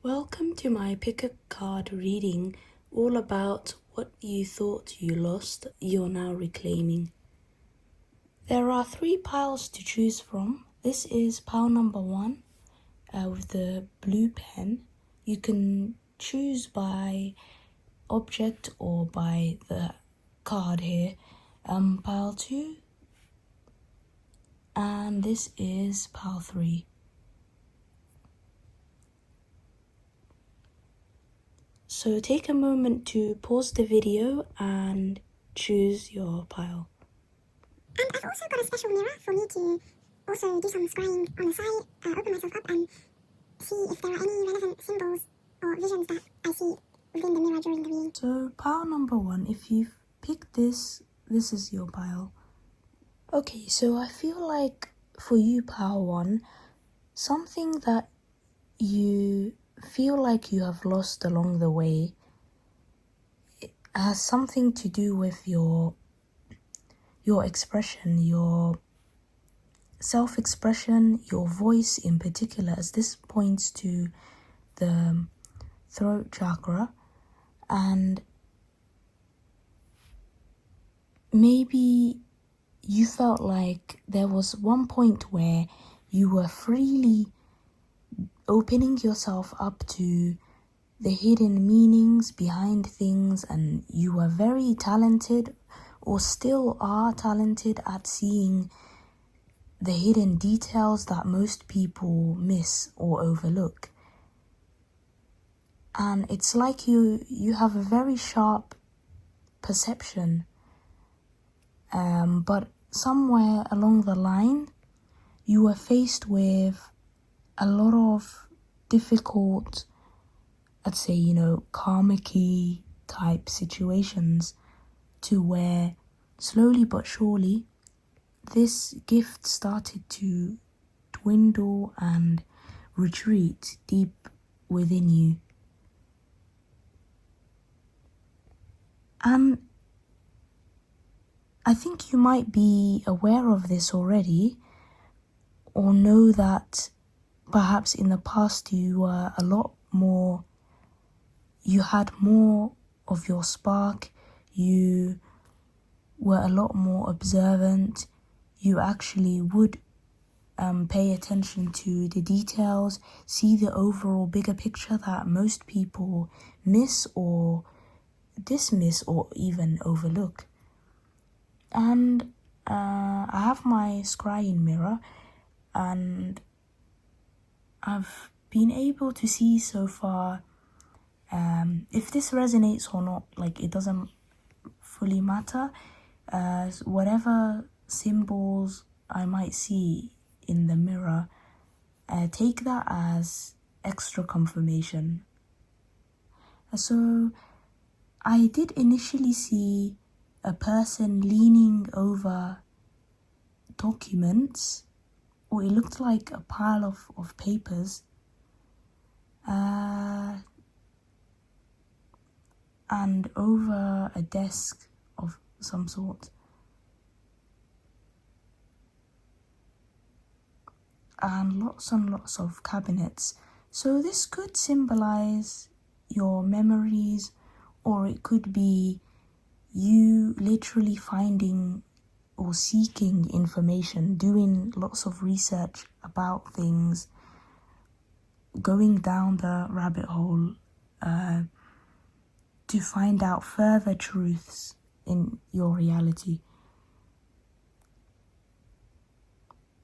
Welcome to my pick a card reading, all about what you thought you lost, you're now reclaiming. There are 3 piles to choose from. This is pile number 1 with the blue pen. You can choose by object or by the card here. Pile 2, and this is pile 3. So take a moment to pause the video and choose your pile. And I've also got a special mirror for me to also do some scrying on the side, open myself up and see if there are any relevant symbols or visions that I see within the mirror during the reading. So pile number 1, if you've picked this is your pile. Okay, so I feel like for you, pile 1, something that you feel like you have lost along the way, it has something to do with your expression, your self-expression, your voice in particular, as this points to the throat chakra. And maybe you felt like there was one point where you were freely opening yourself up to the hidden meanings behind things, and you were very talented or still are talented at seeing the hidden details that most people miss or overlook. And it's like you have a very sharp perception, but somewhere along the line you were faced with a lot of difficult, I'd say, karmic-y type situations, to where slowly but surely this gift started to dwindle and retreat deep within you. And I think you might be aware of this already, or know that perhaps in the past you were you had more of your spark, you were a lot more observant, you actually would pay attention to the details, see the overall bigger picture that most people miss or dismiss or even overlook. And I have my scrying mirror, and I've been able to see so far, if this resonates or not, like, it doesn't fully matter. Whatever symbols I might see in the mirror, take that as extra confirmation. So I did initially see a person leaning over documents, or it looked like a pile of papers, and over a desk of some sort. And lots of cabinets. So this could symbolize your memories, or it could be you literally finding or seeking information, doing lots of research about things, going down the rabbit hole to find out further truths in your reality.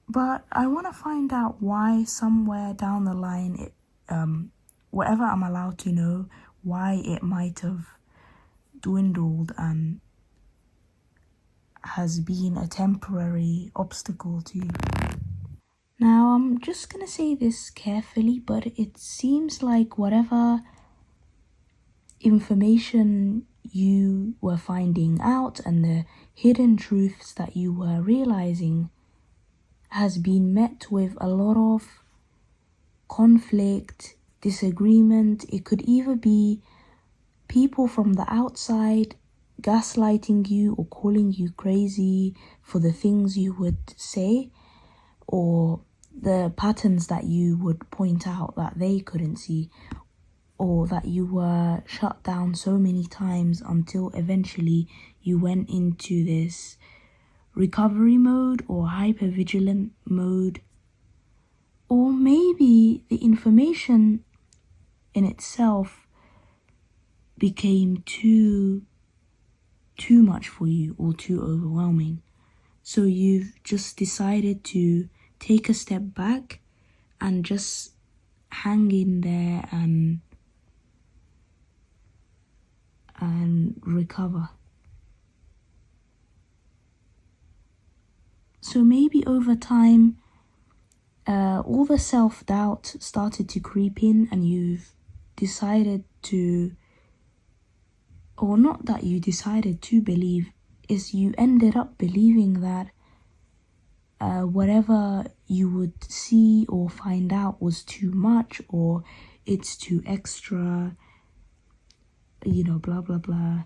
But I want to find out why somewhere down the line, whatever I'm allowed to know, why it might have dwindled and has been a temporary obstacle to you. Now, I'm just going to say this carefully, but it seems like whatever information you were finding out and the hidden truths that you were realizing has been met with a lot of conflict, disagreement. It could either be people from the outside gaslighting you or calling you crazy for the things you would say, or the patterns that you would point out that they couldn't see, or that you were shut down so many times until eventually you went into this recovery mode or hypervigilant mode. Or maybe the information in itself became too much for you or too overwhelming. So you've just decided to take a step back and just hang in there and recover. So maybe over time, all the self-doubt started to creep in, and you've decided to, or not that you decided to believe, is you ended up believing that whatever you would see or find out was too much, or it's too extra, blah, blah, blah.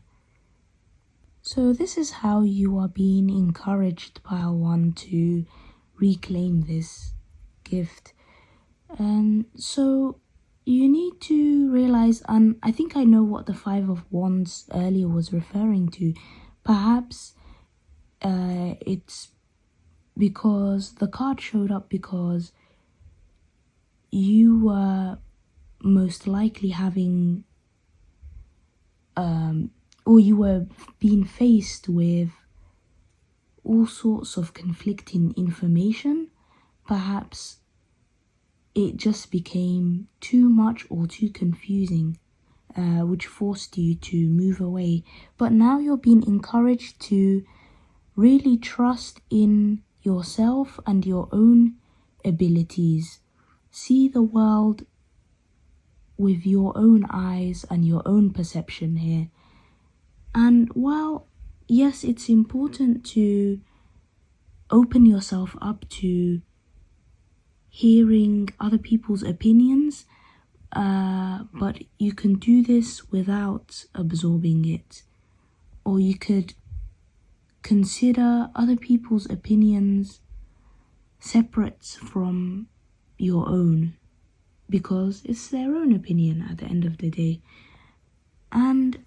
So this is how you are being encouraged, Pile 1, to reclaim this gift. So you need to realize, and I think I know what the 5 of Wands earlier was referring to. Perhaps it's because the card showed up because you were most likely having or you were being faced with all sorts of conflicting information. Perhaps it just became too much or too confusing, which forced you to move away. But now you're being encouraged to really trust in yourself and your own abilities. See the world with your own eyes and your own perception here. And while, yes, it's important to open yourself up to hearing other people's opinions, but you can do this without absorbing it. Or you could consider other people's opinions separate from your own, because it's their own opinion at the end of the day. And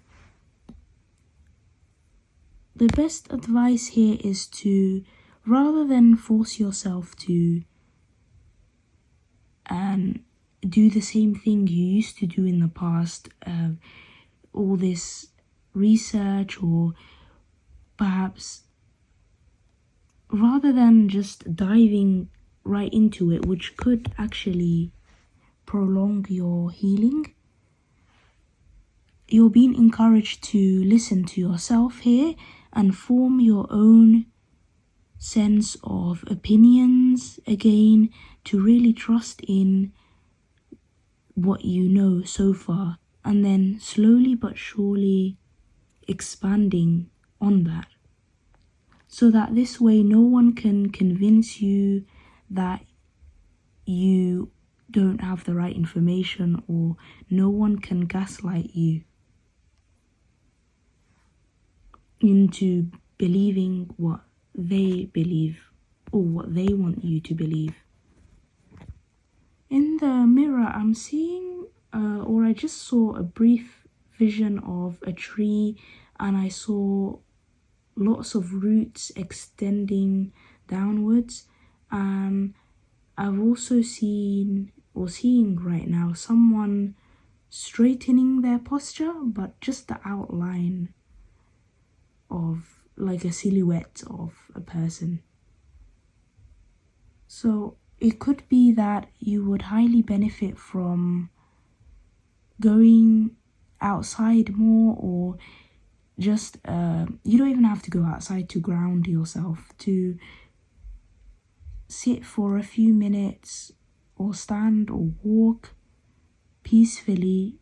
the best advice here is to, rather than force yourself to do the same thing you used to do in the past, all this research, or perhaps rather than just diving right into it, which could actually prolong your healing, you're being encouraged to listen to yourself here and form your own sense of opinions again, to really trust in what you know so far, and then slowly but surely expanding on that, so that this way no one can convince you that you don't have the right information, or no one can gaslight you into believing what they believe or what they want you to believe. In the mirror, I'm seeing, or I just saw a brief vision of a tree, and I saw lots of roots extending downwards. And I've also seen, or seeing right now, someone straightening their posture, but just the outline of like a silhouette of a person. So it could be that you would highly benefit from going outside more, or just you don't even have to go outside to ground yourself, to sit for a few minutes or stand or walk peacefully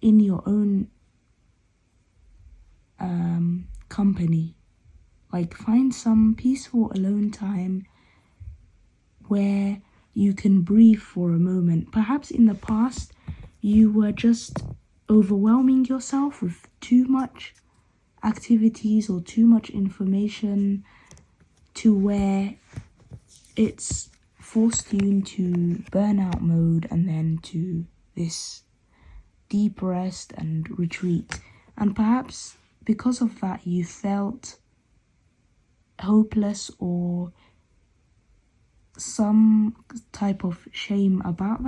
in your own company. Like, find some peaceful alone time where you can breathe for a moment. Perhaps in the past you were just overwhelming yourself with too much activities or too much information, to where it's forced you into burnout mode and then to this deep rest and retreat. And perhaps because of that you felt hopeless or some type of shame about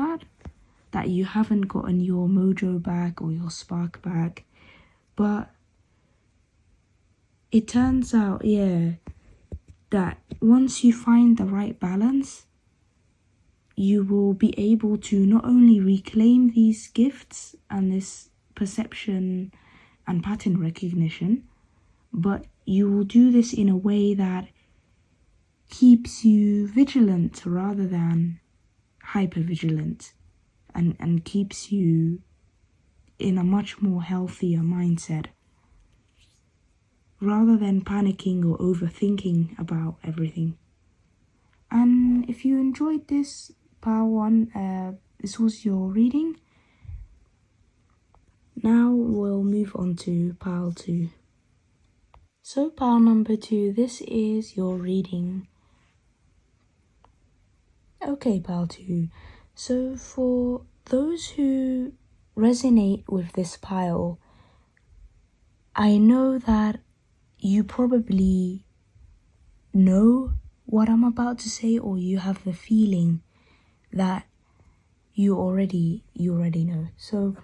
that you haven't gotten your mojo back or your spark back. But it turns out, that once you find the right balance, you will be able to not only reclaim these gifts and this perception and pattern recognition, but you will do this in a way that keeps you vigilant rather than hyper-vigilant, and keeps you in a much more healthier mindset rather than panicking or overthinking about everything. And if you enjoyed this Pile 1, this was your reading. Now we'll move on to Pile 2. So Pile number 2, this is your reading. Okay, Pile 2. So for those who resonate with this pile, I know that you probably know what I'm about to say, or you have the feeling that you already know. So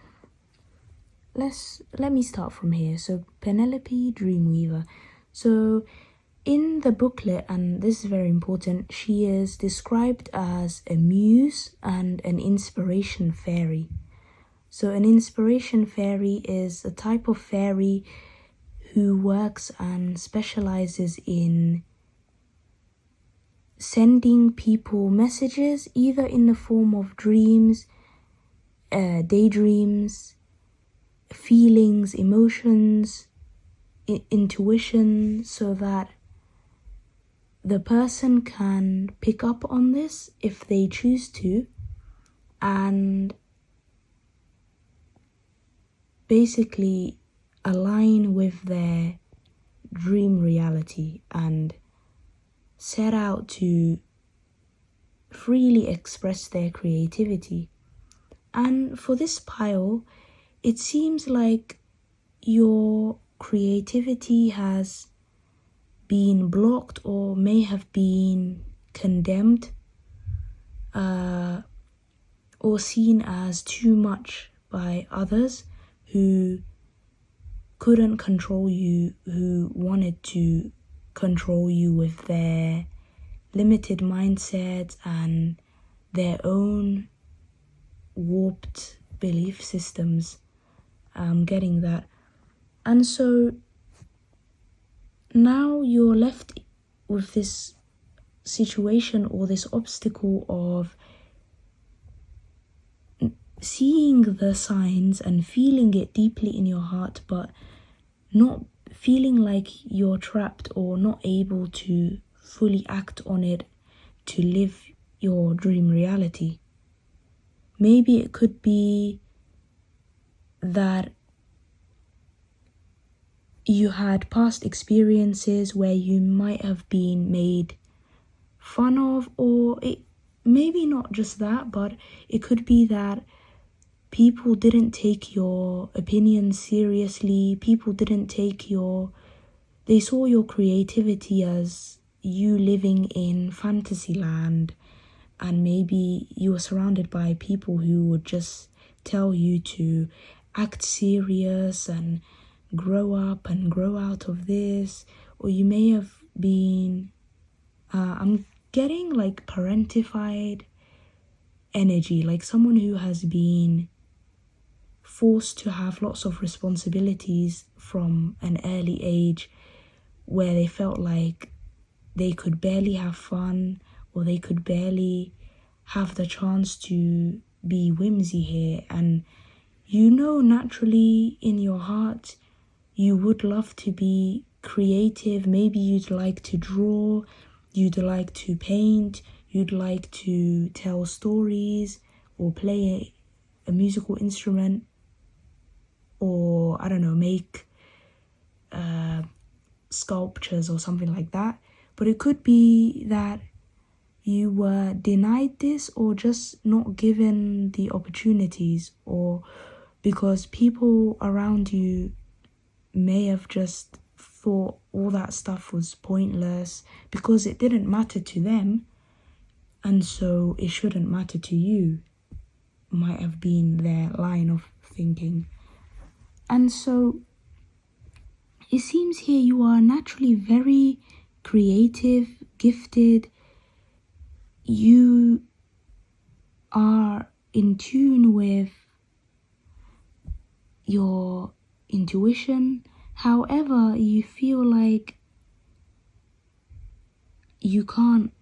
let me start from here. So Penelope Dreamweaver. So in the booklet, and this is very important, she is described as a muse and an inspiration fairy. So an inspiration fairy is a type of fairy who works and specializes in sending people messages, either in the form of dreams, daydreams, feelings, emotions, intuition, so that the person can pick up on this if they choose to, and basically align with their dream reality and set out to freely express their creativity. And for this pile, it seems like your creativity has been blocked or may have been condemned or seen as too much by others who couldn't control you, who wanted to control you with their limited mindsets and their own warped belief systems. I'm getting that. And so now you're left with this situation or this obstacle of seeing the signs and feeling it deeply in your heart, but not feeling like you're trapped or not able to fully act on it to live your dream reality. Maybe it could be that you had past experiences where you might have been made fun of, or it maybe not just that, but it could be that people didn't take your opinions seriously. People didn't take they saw your creativity as you living in fantasy land, and maybe you were surrounded by people who would just tell you to act serious and grow up and grow out of this. Or you may have been I'm getting like parentified energy, like someone who has been forced to have lots of responsibilities from an early age, where they felt like they could barely have fun, or they could barely have the chance to be whimsy here. And naturally in your heart you would love to be creative. Maybe you'd like to draw, you'd like to paint, you'd like to tell stories or play a musical instrument, or I don't know, make sculptures or something like that. But it could be that you were denied this, or just not given the opportunities, or because people around you may have just thought all that stuff was pointless because it didn't matter to them, and so it shouldn't matter to you, might have been their line of thinking. And so it seems here you are naturally very creative, gifted. You are in tune with your intuition. However, you feel like you can't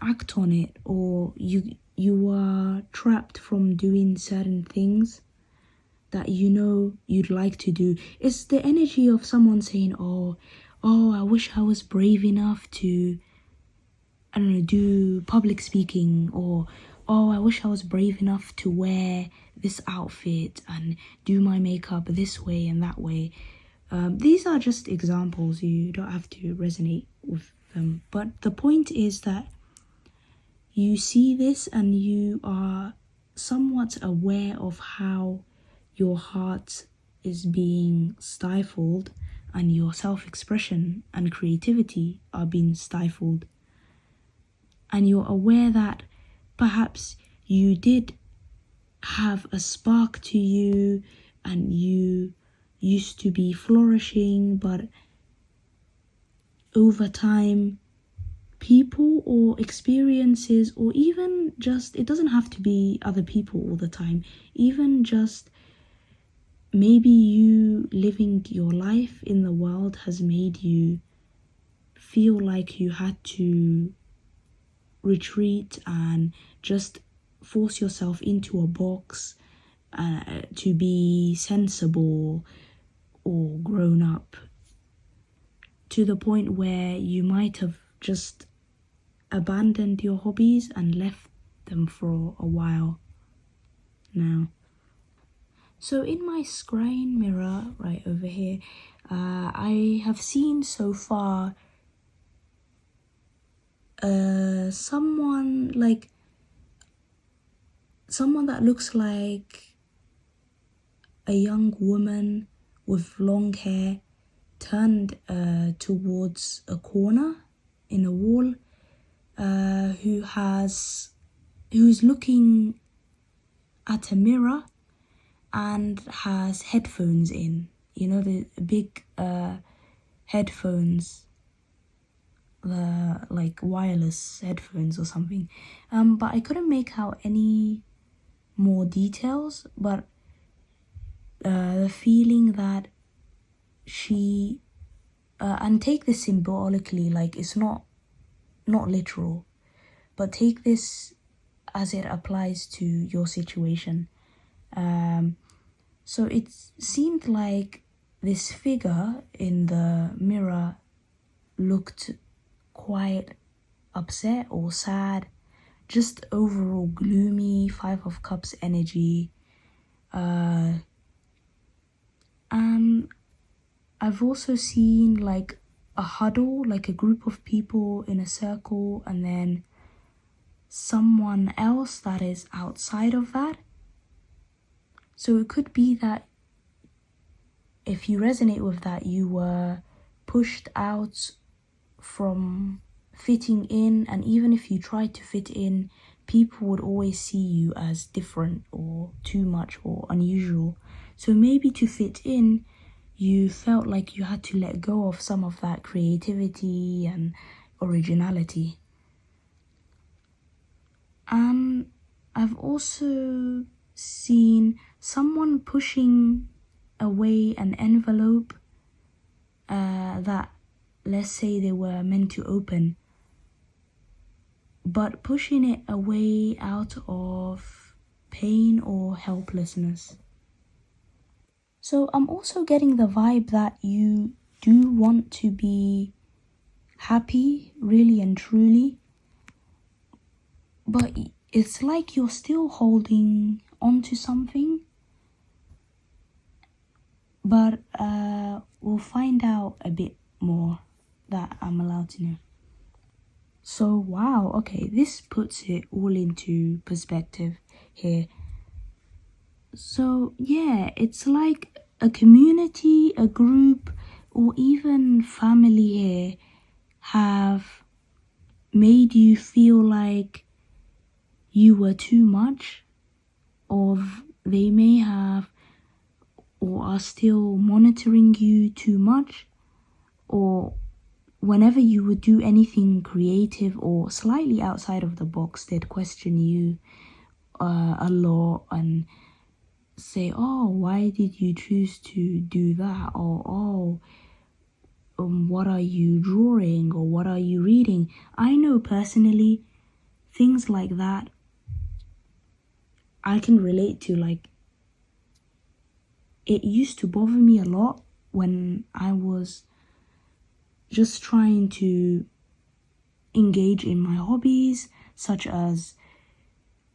act on it, or you are trapped from doing certain things that you know you'd like to do. It's the energy of someone saying, oh, I wish I was brave enough to, I don't know, do public speaking, or oh, I wish I was brave enough to wear this outfit and do my makeup this way and that way. These are just examples. You don't have to resonate with them. But the point is that you see this and you are somewhat aware of how your heart is being stifled and your self-expression and creativity are being stifled. And you're aware that perhaps you did have a spark to you and you used to be flourishing, but over time, people or experiences, or even just, it doesn't have to be other people all the time, even just maybe you living your life in the world has made you feel like you had to retreat and just force yourself into a box to be sensible or grown up, to the point where you might have just abandoned your hobbies and left them for a while now. So in my screen mirror right over here, I have seen so far someone that looks like a young woman with long hair turned towards a corner in a wall, who's looking at a mirror and has headphones in, you know, the big headphones, the like wireless headphones or something. But I couldn't make out any more details, but the feeling that she and take this symbolically, like it's not literal, but take this as it applies to your situation. So it seemed like this figure in the mirror looked quite upset or sad, just overall gloomy, 5 of Cups energy. And I've also seen like a huddle, like a group of people in a circle, and then someone else that is outside of that. So it could be that if you resonate with that, you were pushed out from fitting in, and even if you tried to fit in, people would always see you as different or too much or unusual. So maybe to fit in, you felt like you had to let go of some of that creativity and originality. And I've also seen someone pushing away an envelope that, let's say, they were meant to open, but pushing it away out of pain or helplessness. So I'm also getting the vibe that you do want to be happy, really and truly, but it's like you're still holding on to something. But we'll find out a bit more that I'm allowed to know. So wow, okay, this puts it all into perspective here. So yeah, it's like a community, a group, or even family here have made you feel like you were too much, or they may have or are still monitoring you too much, or whenever you would do anything creative or slightly outside of the box, they'd question you a lot and say, oh, why did you choose to do that? Or, oh, what are you drawing? Or what are you reading? I know personally, things like that I can relate to. Like, it used to bother me a lot when I was just trying to engage in my hobbies, such as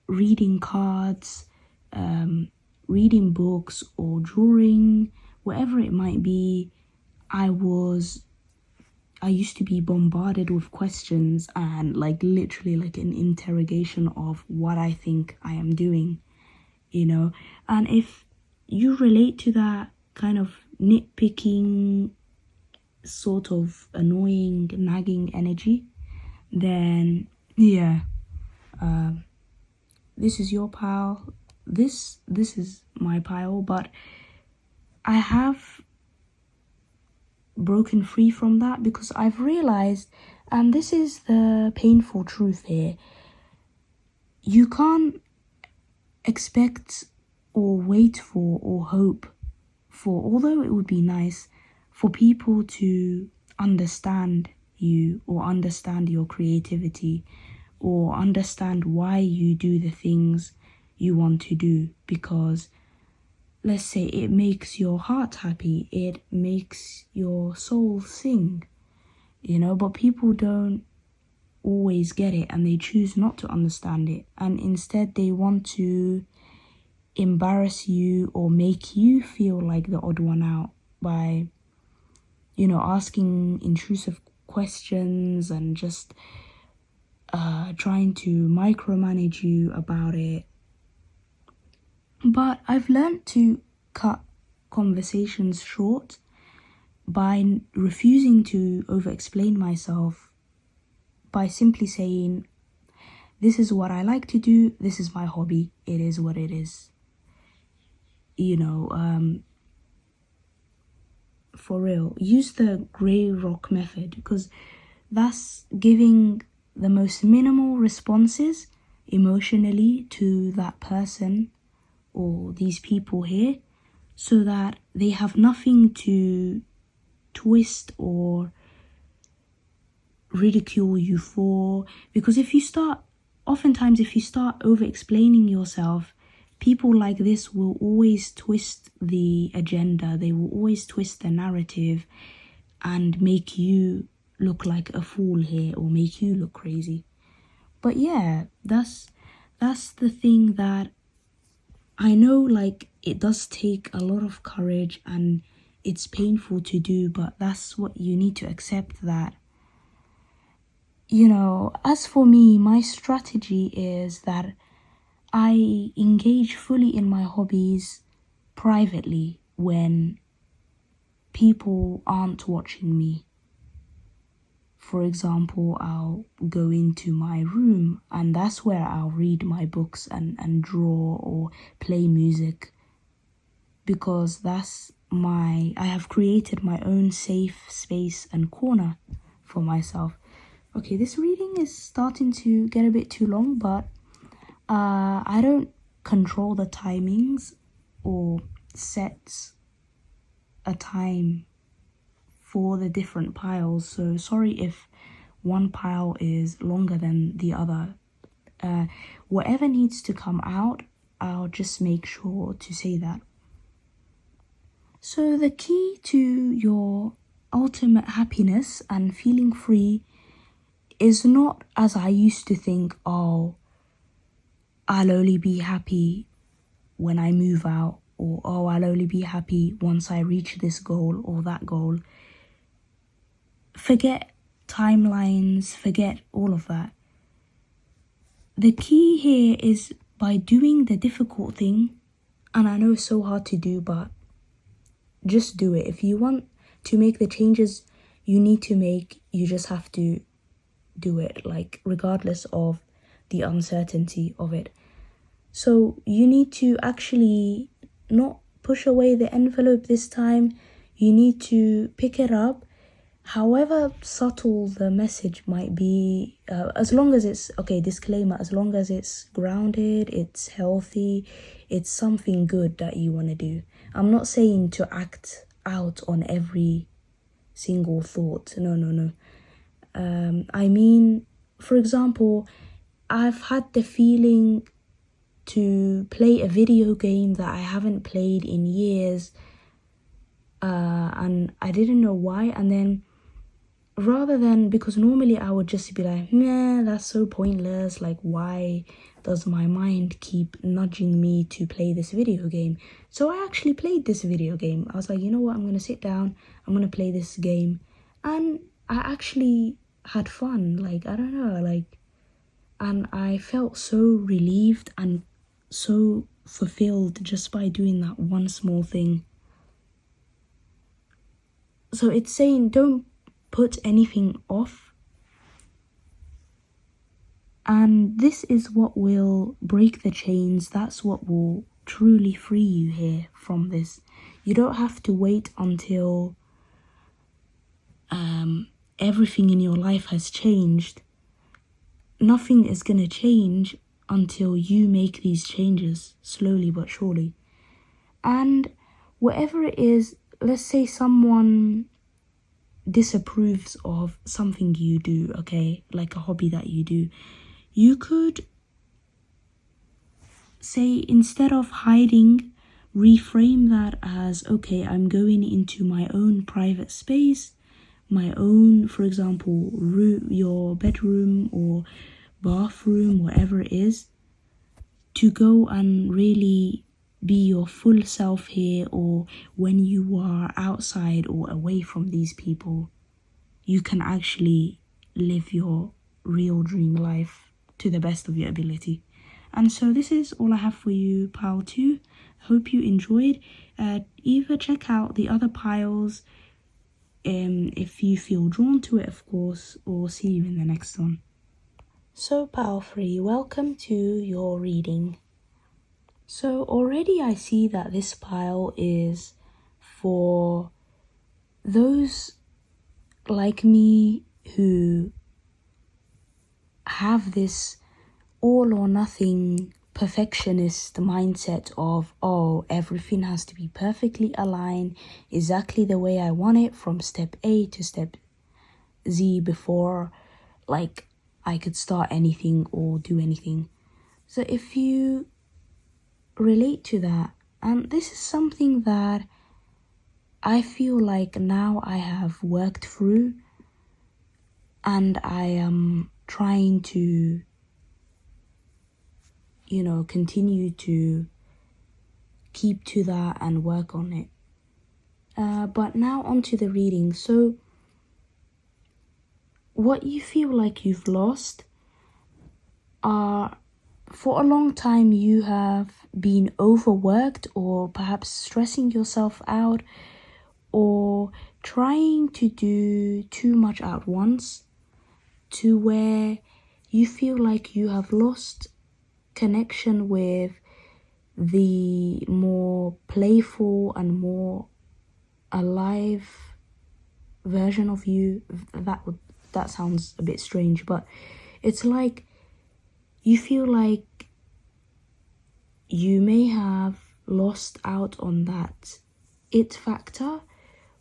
reading cards, reading books, or drawing, whatever it might be. I used to be bombarded with questions and like literally like an interrogation of what I think I am doing, and if you relate to that kind of nitpicking, sort of annoying, nagging energy, then yeah, this is your pile. This is my pile, but I have broken free from that because I've realized, and this is the painful truth here, you can't expect or wait for or hope for, although it would be nice for people to understand you or understand your creativity or understand why you do the things you want to do, because let's say it makes your heart happy, it makes your soul sing, but people don't always get it and they choose not to understand it, and instead they want to embarrass you or make you feel like the odd one out by, asking intrusive questions and just trying to micromanage you about it. But I've learned to cut conversations short by refusing to over-explain myself, by simply saying, this is what I like to do, this is my hobby, it is what it is. For real, use the grey rock method, because that's giving the most minimal responses emotionally to that person or these people here, so that they have nothing to twist or ridicule you for. Because if you start over explaining yourself, people like this will always twist the agenda, they will always twist the narrative and make you look like a fool here or make you look crazy. But yeah, that's the thing that I know, like, it does take a lot of courage and it's painful to do, but that's what you need to accept. That, as for me, my strategy is that I engage fully in my hobbies privately when people aren't watching me. For example, I'll go into my room and that's where I'll read my books and draw or play music, because I have created my own safe space and corner for myself. Okay, this reading is starting to get a bit too long, but I don't control the timings or set a time for the different piles, so sorry if one pile is longer than the other. Whatever needs to come out, I'll just make sure to say that. So the key to your ultimate happiness and feeling free is not, as I used to think, oh, I'll only be happy when I move out, or oh, I'll only be happy once I reach this goal or that goal. Forget timelines, forget all of that. The key here is by doing the difficult thing And I know it's so hard to do, but just do it. If you want to make the changes you need to make, you just have to do it, like regardless of the uncertainty of it. So you need to actually not push away the envelope this time. You need to pick it up, however subtle the message might be, as long as it's, okay, disclaimer, as long as it's grounded, it's healthy, it's something good that you want to do. I'm not saying to act out on every single thought. No. I mean, for example, I've had the feeling to play a video game that I haven't played in years, and I didn't know why. And then rather than, because normally I would just be like, nah, that's so pointless, like why does my mind keep nudging me to play this video game? So I actually played this video game. I was like, you know what, I'm gonna sit down, I'm gonna play this game, and I actually had fun. Like, I don't know, like, and I felt so relieved and so fulfilled just by doing that one small thing. So it's saying don't put anything off, and this is what will break the chains. That's what will truly free you here from this. You don't have to wait until everything in your life has changed. Nothing is gonna change until you make these changes, slowly but surely. And whatever it is, let's say someone disapproves of something you do, okay, like a hobby that you do, you could say, instead of hiding, reframe that as, okay, I'm going into my own private space, my own, for example, room, your bedroom or bathroom, whatever it is, to go and really be your full self here. Or when you are outside or away from these people, you can actually live your real dream life to the best of your ability. And so this is all I have for you, pile 2. Hope you enjoyed. Either check out the other piles if you feel drawn to it, of course, or see you in the next one. So pile 3, welcome to your reading. So already I see that this pile is for those like me who have this all or nothing perfectionist mindset of, oh, everything has to be perfectly aligned, exactly the way I want it from step A to step Z before, like, I could start anything or do anything. So if you relate to that, and this is something that I feel like now I have worked through, and I am trying to, continue to keep to that and work on it. But now onto the reading. So what you feel like you've lost are, for a long time you have been overworked, or perhaps stressing yourself out, or trying to do too much at once, to where you feel like you have lost connection with the more playful and more alive version of you. That sounds a bit strange, but it's like you feel like you may have lost out on that it factor,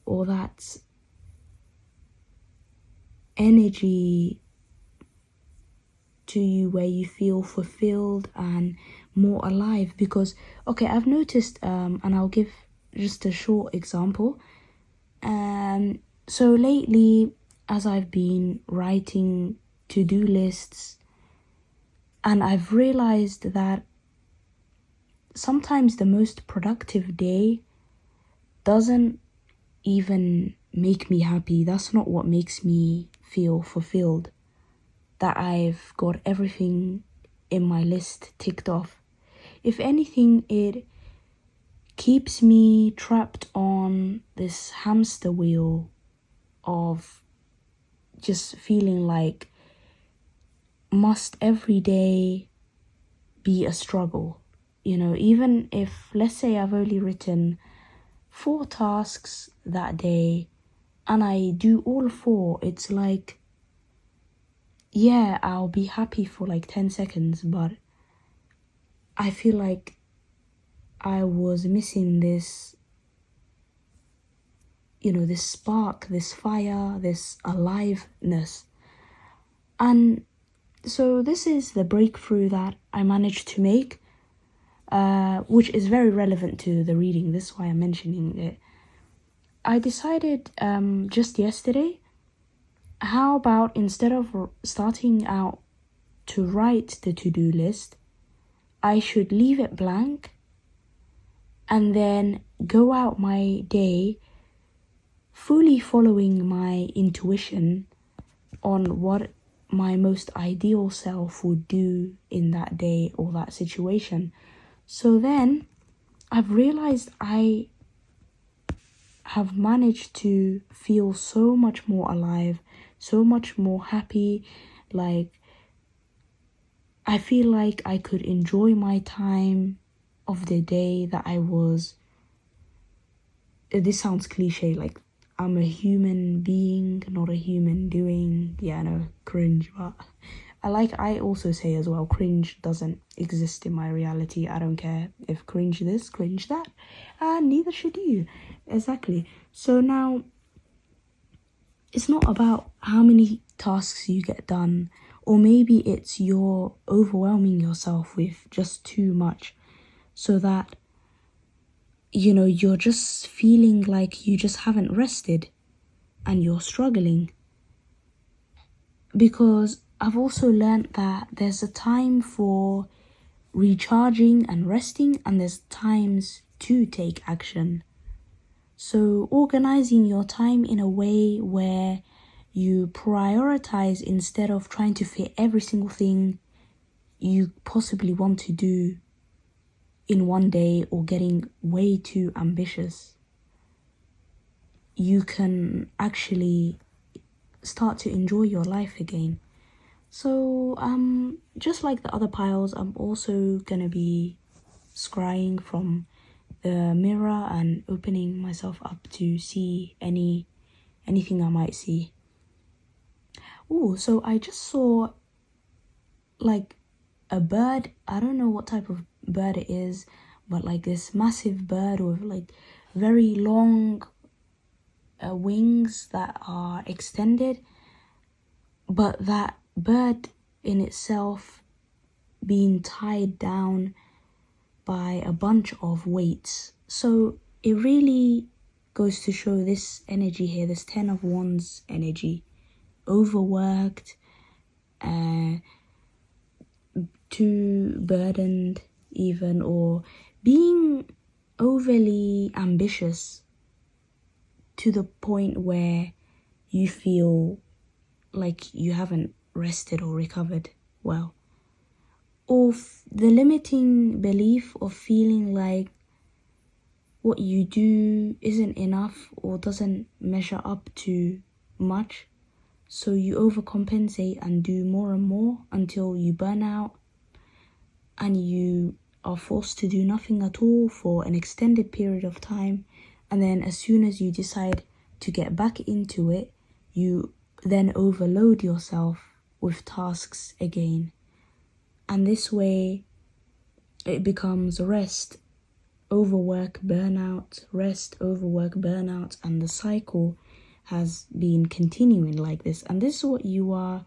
or that energy to you where you feel fulfilled and more alive. Because, okay, I've noticed, and I'll give just a short example. So lately, as I've been writing to-do lists, and I've realized that sometimes the most productive day doesn't even make me happy. That's not what makes me feel fulfilled, that I've got everything in my list ticked off. If anything, it keeps me trapped on this hamster wheel of just feeling like must every day be a struggle. You know, even if, let's say, I've only written 4 tasks that day and I do all 4, it's like, yeah, I'll be happy for like 10 seconds, but I feel like I was missing this, you know, this spark, this fire, this aliveness. And so this is the breakthrough that I managed to make, which is very relevant to the reading. This is why I'm mentioning it. I decided just yesterday, how about instead of starting out to write the to-do list, I should leave it blank and then go out my day fully following my intuition on what my most ideal self would do in that day or that situation. So then I've realized I have managed to feel so much more alive, so much more happy. Like, I feel like I could enjoy my time of the day that I was. This sounds cliche, like I'm a human being, not a human doing. Yeah, no, cringe, but I also say as well, cringe doesn't exist in my reality. I don't care if cringe this, cringe that, and neither should you. Exactly. So now, it's not about how many tasks you get done, or maybe it's you're overwhelming yourself with just too much, so that, you know, you're just feeling like you just haven't rested and you're struggling. Because I've also learned that there's a time for recharging and resting, and there's times to take action. So organizing your time in a way where you prioritize instead of trying to fit every single thing you possibly want to do in one day, or getting way too ambitious, you can actually start to enjoy your life again. So just like the other piles, I'm also gonna be scrying from the mirror and opening myself up to see anything I might see. Oh, so I just saw like a bird. I don't know what type of bird it is, but like this massive bird with like very long wings that are extended, but that bird in itself being tied down by a bunch of weights. So it really goes to show this energy here, this 10 of Wands energy, overworked, too burdened even, or being overly ambitious to the point where you feel like you haven't rested or recovered well. Or the limiting belief of feeling like what you do isn't enough or doesn't measure up to much. So you overcompensate and do more and more until you burn out and you are forced to do nothing at all for an extended period of time. And then as soon as you decide to get back into it, you then overload yourself with tasks again. And this way it becomes rest, overwork, burnout, rest, overwork, burnout, and the cycle has been continuing like this. And this is what you are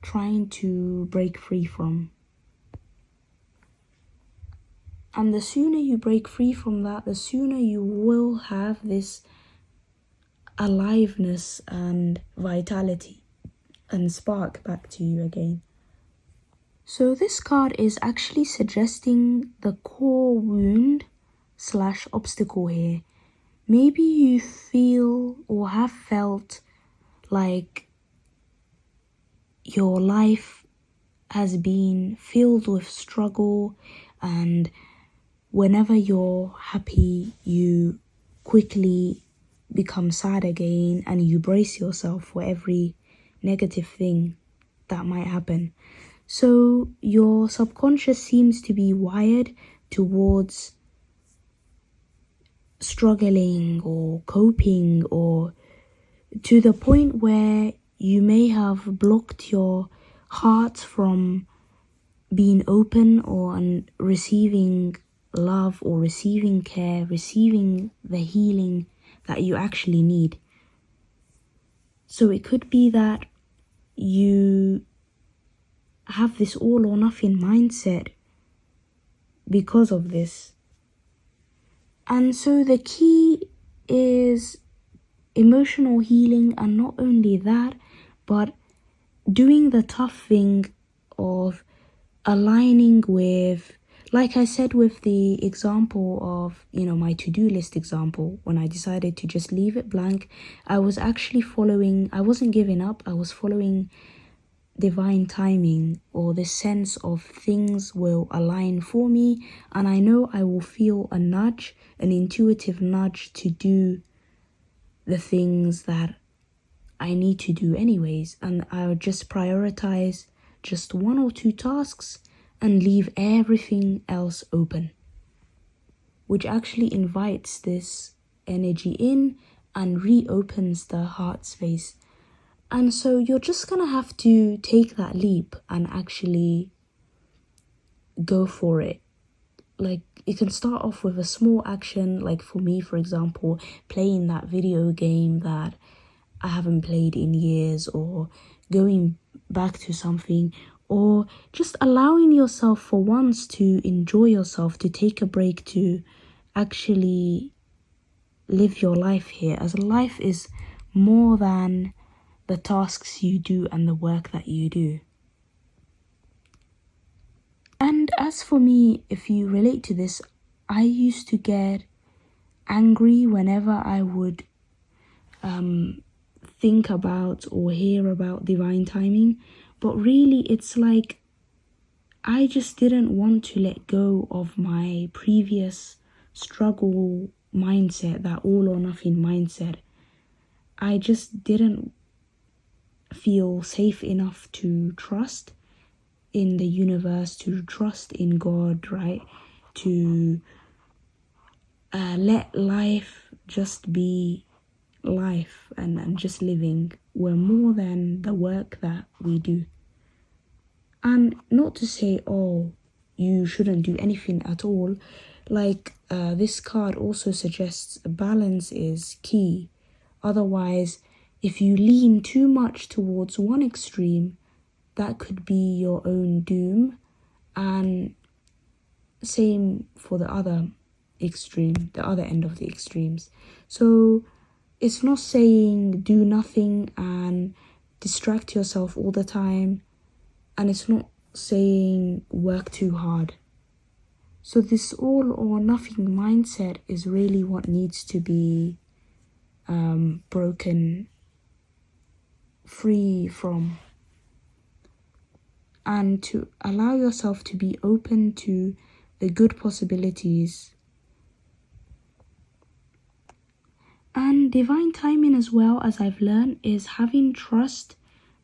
trying to break free from. And the sooner you break free from that, the sooner you will have this aliveness and vitality and spark back to you again. So this card is actually suggesting the core wound / obstacle here. Maybe you feel or have felt like your life has been filled with struggle and whenever you're happy, you quickly become sad again, and you brace yourself for every negative thing that might happen. So your subconscious seems to be wired towards struggling or coping, or to the point where you may have blocked your heart from being open or receiving love or receiving care, receiving the healing that you actually need. So it could be that you have this all or nothing mindset because of this. And so the key is emotional healing, and not only that, but doing the tough thing of aligning with, like I said with the example of, my to-do list example, when I decided to just leave it blank, I was actually I wasn't giving up, I was following divine timing, or the sense of things will align for me, and I know I will feel a nudge, an intuitive nudge to do the things that I need to do anyways, and I'll just prioritize just one or two tasks and leave everything else open, which actually invites this energy in and reopens the heart space. And so you're just gonna have to take that leap and actually go for it. Like, it can start off with a small action, like for me, for example, playing that video game that I haven't played in years, or going back to something, or just allowing yourself for once to enjoy yourself, to take a break, to actually live your life here, as life is more than the tasks you do and the work that you do. And as for me, if you relate to this, I used to get angry whenever I would think about or hear about divine timing, but really it's like I just didn't want to let go of my previous struggle mindset, that all or nothing mindset. I just didn't feel safe enough to trust in the universe, to trust in God, right? To let life just be life, and just living. We're more than the work that we do. And not to say, oh, you shouldn't do anything at all. Like this card also suggests balance is key. Otherwise, if you lean too much towards one extreme, that could be your own doom. And same for the other extreme, the other end of the extremes. So it's not saying do nothing and distract yourself all the time, and it's not saying work too hard. So this all or nothing mindset is really what needs to be broken free from, and to allow yourself to be open to the good possibilities. And divine timing, as well, as I've learned, is having trust,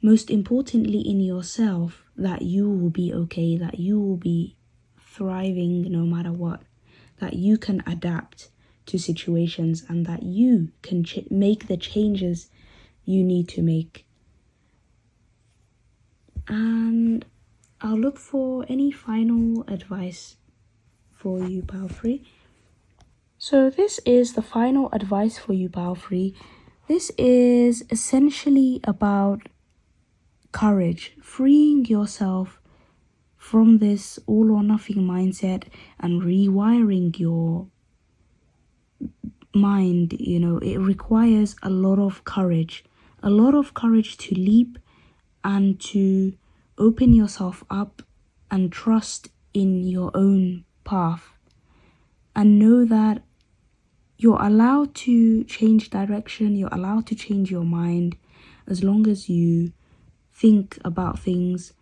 most importantly in yourself, that you will be okay, that you will be thriving no matter what, that you can adapt to situations, and that you can make the changes you need to make. And I'll look for any final advice for you, Palfrey. So this is the final advice for you, Palfrey. This is essentially about courage, freeing yourself from this all or nothing mindset and rewiring your mind. It requires a lot of courage to leap and to open yourself up and trust in your own path, and know that you're allowed to change direction, you're allowed to change your mind as long as you think about things,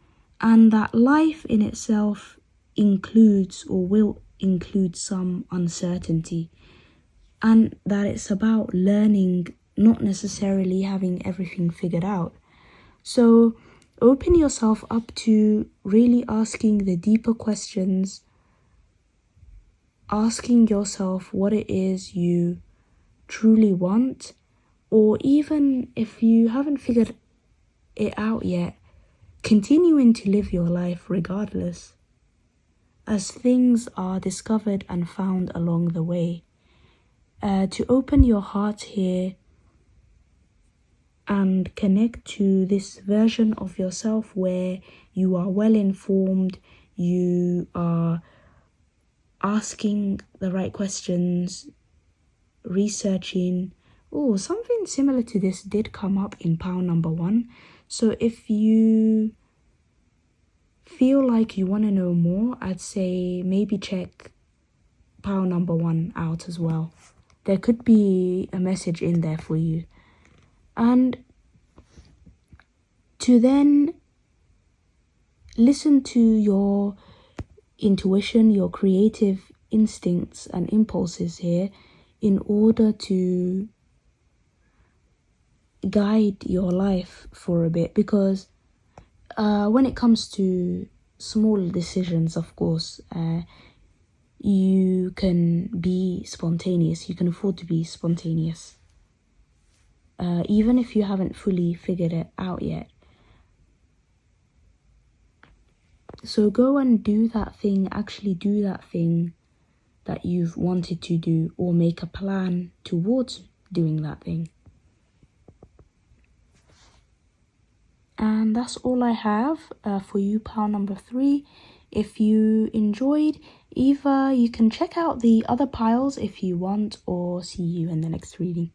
and that life in itself includes or will include some uncertainty, and that it's about learning, not necessarily having everything figured out. So open yourself up to really asking the deeper questions, asking yourself what it is you truly want, or even if you haven't figured it out yet, continuing to live your life regardless, as things are discovered and found along the way. To open your heart here and connect to this version of yourself where you are well informed, you are asking the right questions, researching. Oh, something similar to this did come up in pile number 1. So if you feel like you want to know more, I'd say maybe check pile number 1 out as well. There could be a message in there for you. And to then listen to your intuition, your creative instincts and impulses here in order to guide your life for a bit, because when it comes to small decisions, of course, you can be spontaneous. You can afford to be spontaneous, even if you haven't fully figured it out yet. So go and do that thing, actually do that thing that you've wanted to do, or make a plan towards doing that thing. And that's all I have for you, pile number 3. If you enjoyed, either you can check out the other piles if you want, or see you in the next reading.